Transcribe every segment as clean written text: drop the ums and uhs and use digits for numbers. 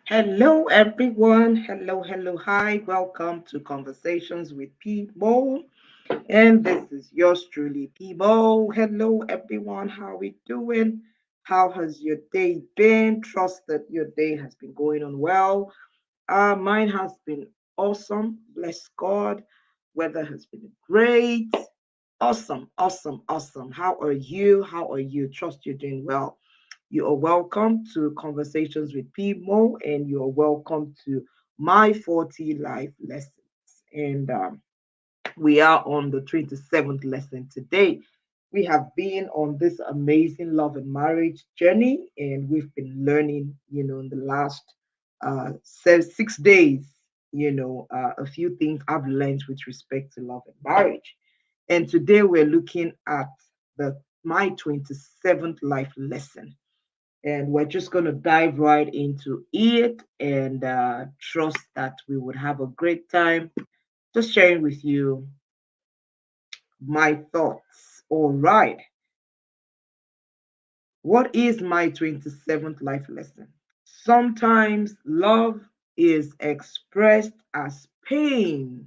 Hello, everyone. Hello, hello, hi. Welcome to Conversations with People. And this is yours truly, People. Hello, everyone. How are we doing? How has your day been? Trust that your day has been going on well. Mine has been awesome. Bless God. Weather has been great. Awesome, awesome, awesome. How are you? How are you? Trust you're doing well. You are welcome to Conversations with People, and you are welcome to my 40 life lessons. And we are on the 27th lesson today. We have been on this amazing love and marriage journey, and we've been learning, in the last 6 days, a few things I've learned with respect to love and marriage. And today we're looking at the my 27th life lesson, and we're just going to dive right into it and trust that we would have a great time just sharing with you my thoughts. All right. What is my 27th life lesson? Sometimes love is expressed as pain.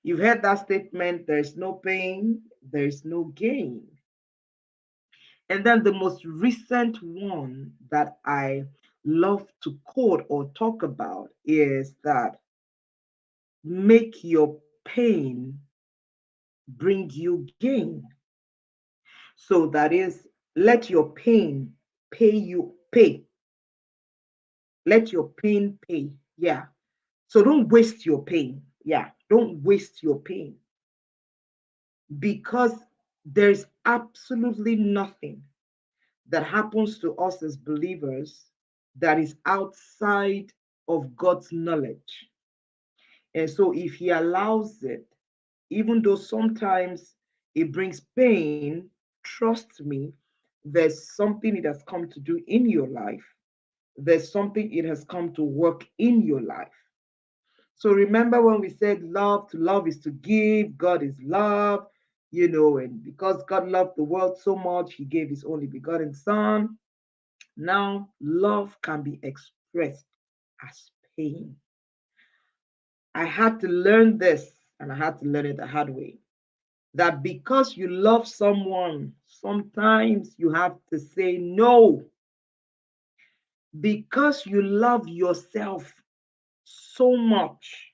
You've heard that statement, there's no pain, there's no gain. And then the most recent one that I love to quote or talk about is that make your pain bring you gain. So that is, let your pain pay. Let your pain pay. Yeah. So don't waste your pain. Yeah. Don't waste your pain because there's absolutely nothing that happens to us as believers that is outside of God's knowledge. And so if He allows it, even though sometimes it brings pain, trust me, there's something it has come to do in your life. There's something it has come to work in your life. So remember when we said love, to love is to give, God is love, and because God loved the world so much, He gave His only begotten Son. Now, love can be expressed as pain. I had to learn this, and I had to learn it the hard way. That because you love someone, sometimes you have to say no. Because you love yourself so much,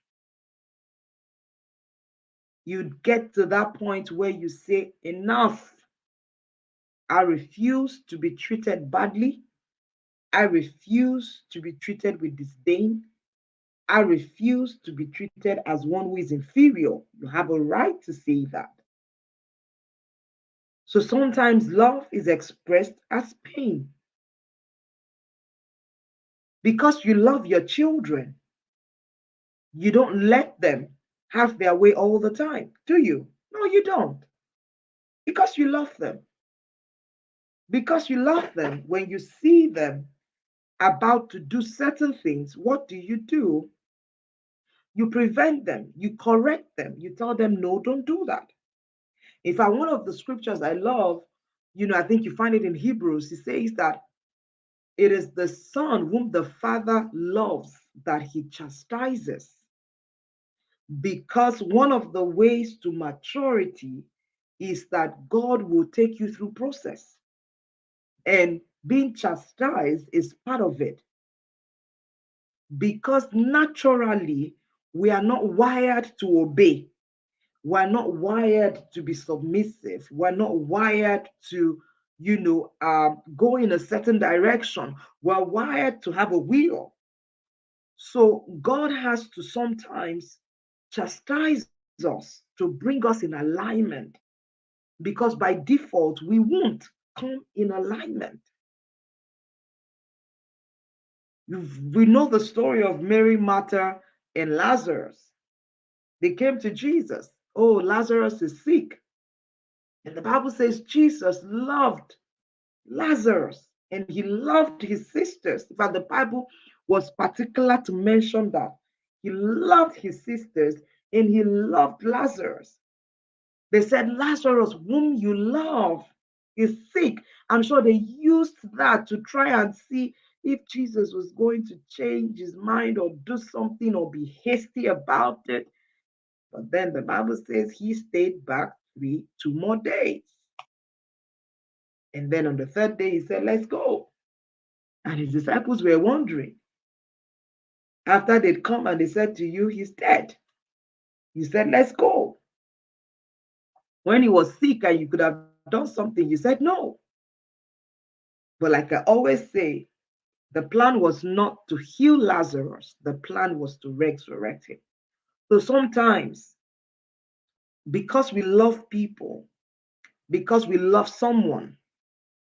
you get to that point where you say, enough. I refuse to be treated badly. I refuse to be treated with disdain. I refuse to be treated as one who is inferior. You have a right to say that. So sometimes love is expressed as pain because you love your children. You don't let them have their way all the time, do you? No, you don't. Because you love them. Because you love them, when you see them about to do certain things, what do? You prevent them, you correct them, you tell them, no, don't do that. In fact, one of the scriptures I love, I think you find it in Hebrews, it says that it is the Son whom the Father loves that He chastises. Because one of the ways to maturity is that God will take you through process. And being chastised is part of it. Because naturally, we are not wired to obey. We're not wired to be submissive. We're not wired to, go in a certain direction. We're wired to have a will. So God has to sometimes chastise us to bring us in alignment because by default, we won't come in alignment. We know the story of Mary, Martha, and Lazarus. They came to Jesus. Oh, Lazarus is sick. And the Bible says Jesus loved Lazarus and he loved his sisters. In fact, the Bible was particular to mention that he loved his sisters and he loved Lazarus. They said, Lazarus, whom you love, is sick. I'm sure they used that to try and see if Jesus was going to change his mind or do something or be hasty about it. But then the Bible says he stayed back 2 more days. And then on the third day, he said, let's go. And his disciples were wondering. After they'd come and they said to you, he's dead. You said, let's go. When he was sick and you could have done something, you said no. But like I always say, the plan was not to heal Lazarus. The plan was to resurrect him. So sometimes, because we love people, because we love someone,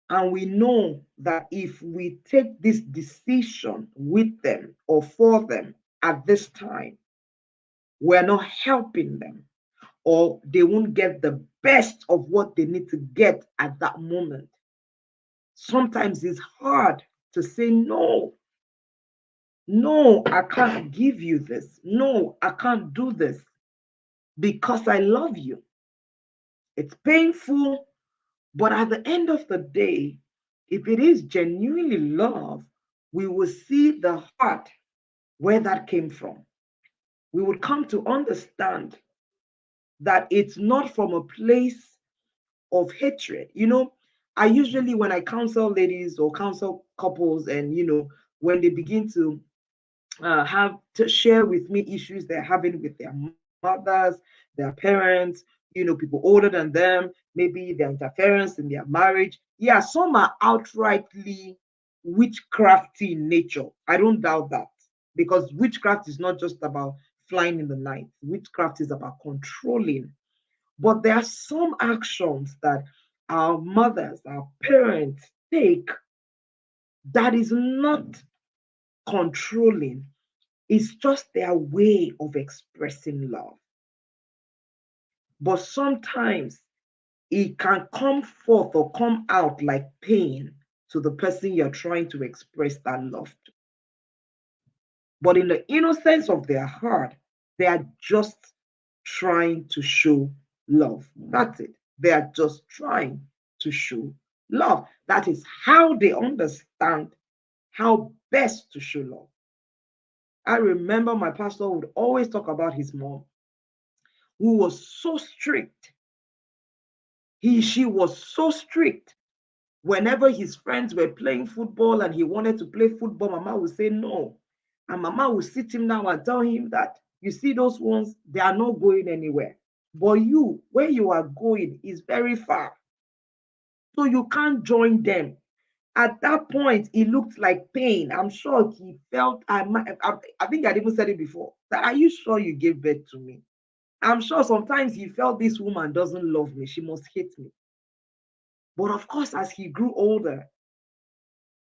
and we know that if we take this decision with them or for them at this time, we're not helping them, or they won't get the best of what they need to get at that moment. Sometimes it's hard to say no. No, I can't give you this. No, I can't do this because I love you. It's painful, but at the end of the day, if it is genuinely love, we will see the heart where that came from. We will come to understand that it's not from a place of hatred. I usually, when I counsel ladies or counsel couples, and when they begin to have to share with me issues they're having with their mothers, their parents, people older than them, maybe their interference in their marriage. Yeah, some are outrightly witchcrafty in nature. I don't doubt that, because witchcraft is not just about flying in the night. Witchcraft is about controlling. But there are some actions that our mothers, our parents take that is not controlling. It's just their way of expressing love. But sometimes it can come forth or come out like pain to the person you're trying to express that love to. But in the innocence of their heart, they are just trying to show love. That's it. They are just trying to show love. That is how they understand how best to show love. I remember my pastor would always talk about his mom, who was so strict. She was so strict. Whenever his friends were playing football and he wanted to play football, Mama would say no. And Mama would sit him down and tell him that, you see those ones, they are not going anywhere. But you, where you are going is very far. So you can't join them. At that point, it looked like pain. I'm sure he felt, I think I'd even said it before, that are you sure you gave birth to me? I'm sure sometimes he felt this woman doesn't love me. She must hate me. But of course, as he grew older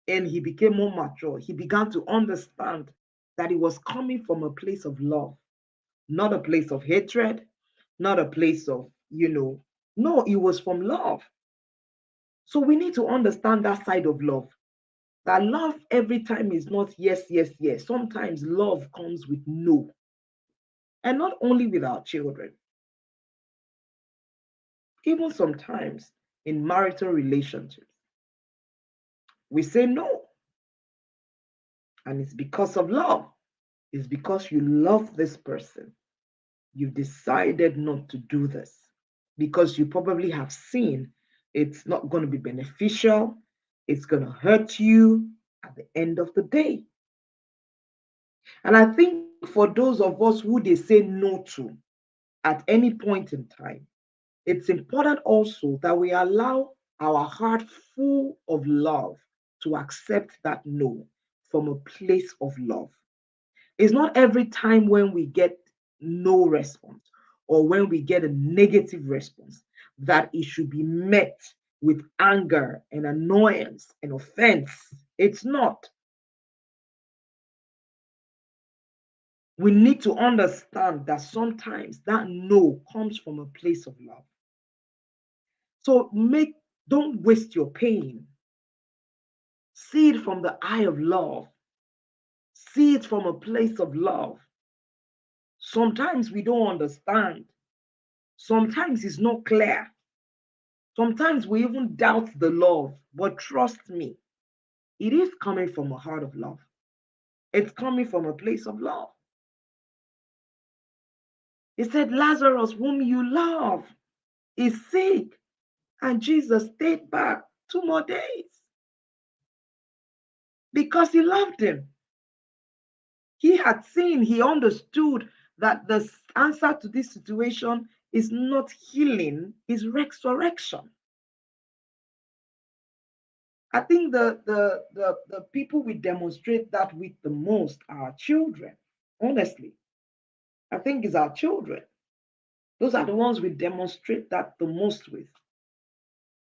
and he became more mature, he began to understand that it was coming from a place of love, not a place of hatred, not a place of, no, it was from love. So we need to understand that side of love. That love every time is not yes, yes, yes. Sometimes love comes with no. And not only with our children, even sometimes in marital relationships, we say no. And it's because of love. It's because you love this person. You've decided not to do this because you probably have seen it's not going to be beneficial. It's going to hurt you at the end of the day. And I think for those of us who they say no to at any point in time, it's important also that we allow our heart full of love to accept that no from a place of love. It's not every time when we get no response or when we get a negative response that it should be met with anger and annoyance and offense. It's not. We need to understand that sometimes that no comes from a place of love. So don't waste your pain. See it from the eye of love. See it from a place of love. Sometimes we don't understand. Sometimes it's not clear. Sometimes we even doubt the love. But trust me, it is coming from a heart of love. It's coming from a place of love. He said, Lazarus, whom you love, is sick. And Jesus stayed back 2 more days because he loved him. He had seen, he understood that the answer to this situation is not healing, is resurrection. I think the people we demonstrate that with the most are our children. Honestly, I think it's our children. Those are the ones we demonstrate that the most with,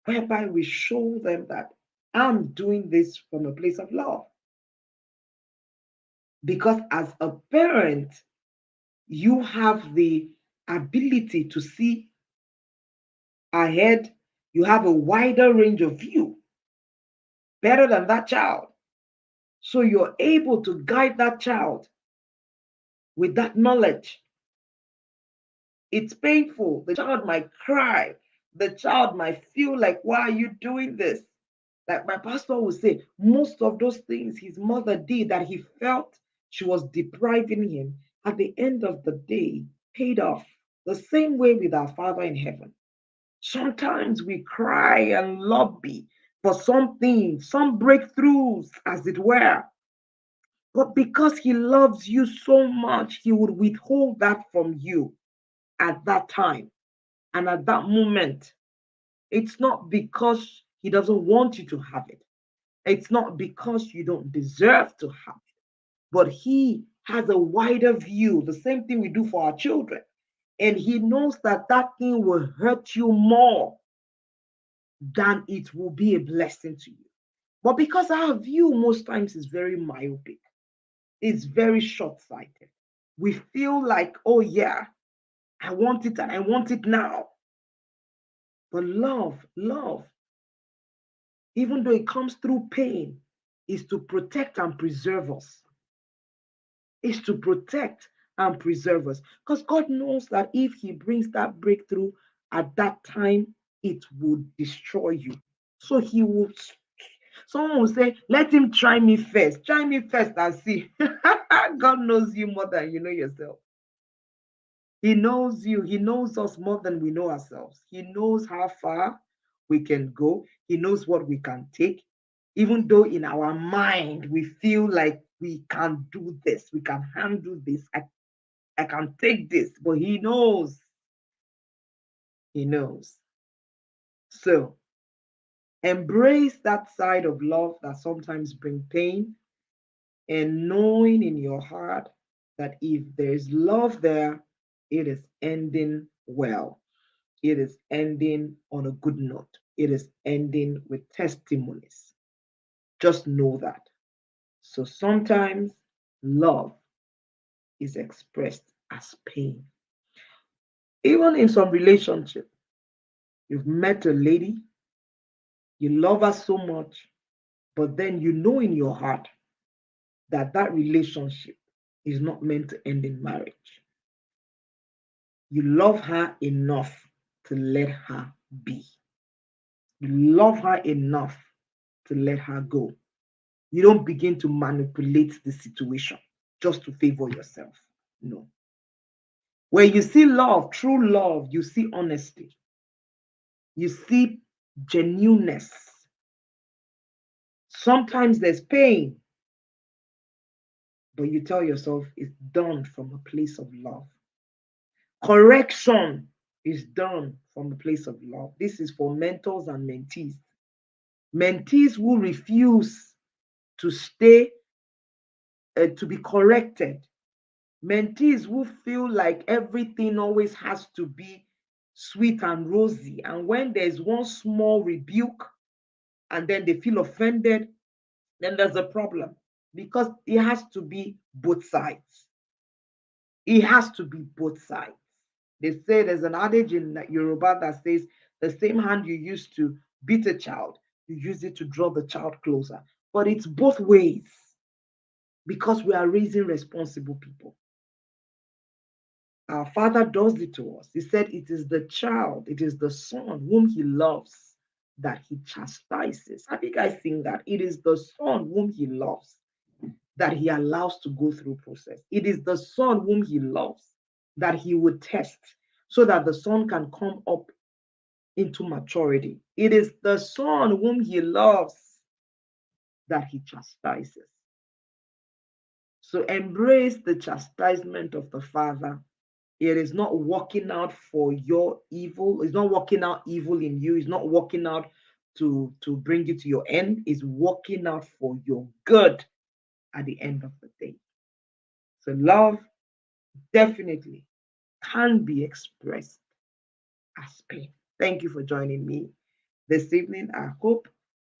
whereby we show them that I'm doing this from a place of love. Because as a parent, you have the ability to see ahead, you have a wider range of view, better than that child. So you're able to guide that child with that knowledge. It's painful. The child might cry. The child might feel like, why are you doing this? Like my pastor would say, most of those things his mother did that he felt she was depriving him, at the end of the day, paid off. The same way with our Father in heaven. Sometimes we cry and lobby for something, some breakthroughs, as it were. But because he loves you so much, he would withhold that from you at that time and at that moment. It's not because he doesn't want you to have it. It's not because you don't deserve to have it. But he has a wider view, the same thing we do for our children. And he knows that that thing will hurt you more than it will be a blessing to you. But because our view most times is very myopic, it's very short sighted. We feel like, oh, yeah, I want it and I want it now. But love, even though it comes through pain, is to protect and preserve us. Is to protect and preserve us. Because God knows that if He brings that breakthrough at that time, it would destroy you. So He will. Someone will say, let him try me first. Try me first and see. God knows you more than you know yourself. He knows you. He knows us more than we know ourselves. He knows how far we can go. He knows what we can take. Even though in our mind we feel like we can do this, we can handle this, I can take this, but He knows. He knows. So embrace that side of love that sometimes bring pain, and knowing in your heart that if there's love there, it is ending well. It is ending on a good note. It is ending with testimonies. Just know that. So sometimes love is expressed as pain. Even in some relationship, you've met a lady, you love her so much, but then you know in your heart that that relationship is not meant to end in marriage. You love her enough to let her be. You love her enough to let her go. You don't begin to manipulate the situation just to favor yourself. No. Where you see love, true love, you see honesty, you see genuineness. Sometimes there's pain, but you tell yourself it's done from a place of love. Correction is done from a place of love. This is for mentors and mentees. Mentees who refuse to stay, to be corrected. Mentees who feel like everything always has to be sweet and rosy. And when there's one small rebuke and then they feel offended, then there's a problem because it has to be both sides. It has to be both sides. They say there's an adage in Yoruba that says the same hand you use to beat a child, you use it to draw the child closer. But it's both ways because we are raising responsible people. Our Father does it to us. He said, it is the child, it is the son whom He loves that he chastises. Have you guys seen that? It is the son whom he loves that he allows to go through process. It is the son whom he loves that he would test so that the son can come up into maturity. It is the son whom he loves that he chastises. So embrace the chastisement of the Father. It is not working out for your evil. It's not working out evil in you. It's not working out to bring you to your end. It's working out for your good at the end of the day. So love definitely can be expressed as pain. Thank you for joining me this evening. I hope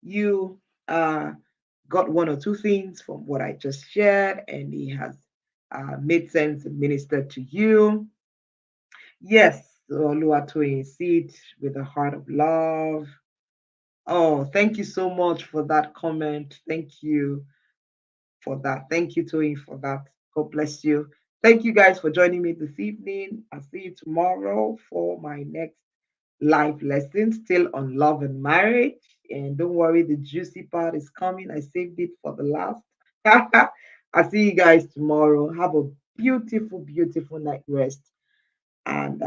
you got one or two things from what I just shared and it has made sense and ministered to you. Yes, Oluwatoyin, see it with a heart of love. Oh, thank you so much for that comment. Thank you for that. Thank you, Toyin, for that. God bless you. Thank you guys for joining me this evening. I'll see you tomorrow for my next live lesson, still on love and marriage. And don't worry, the juicy part is coming. I saved it for the last. I'll see you guys tomorrow. Have a beautiful, beautiful night rest. And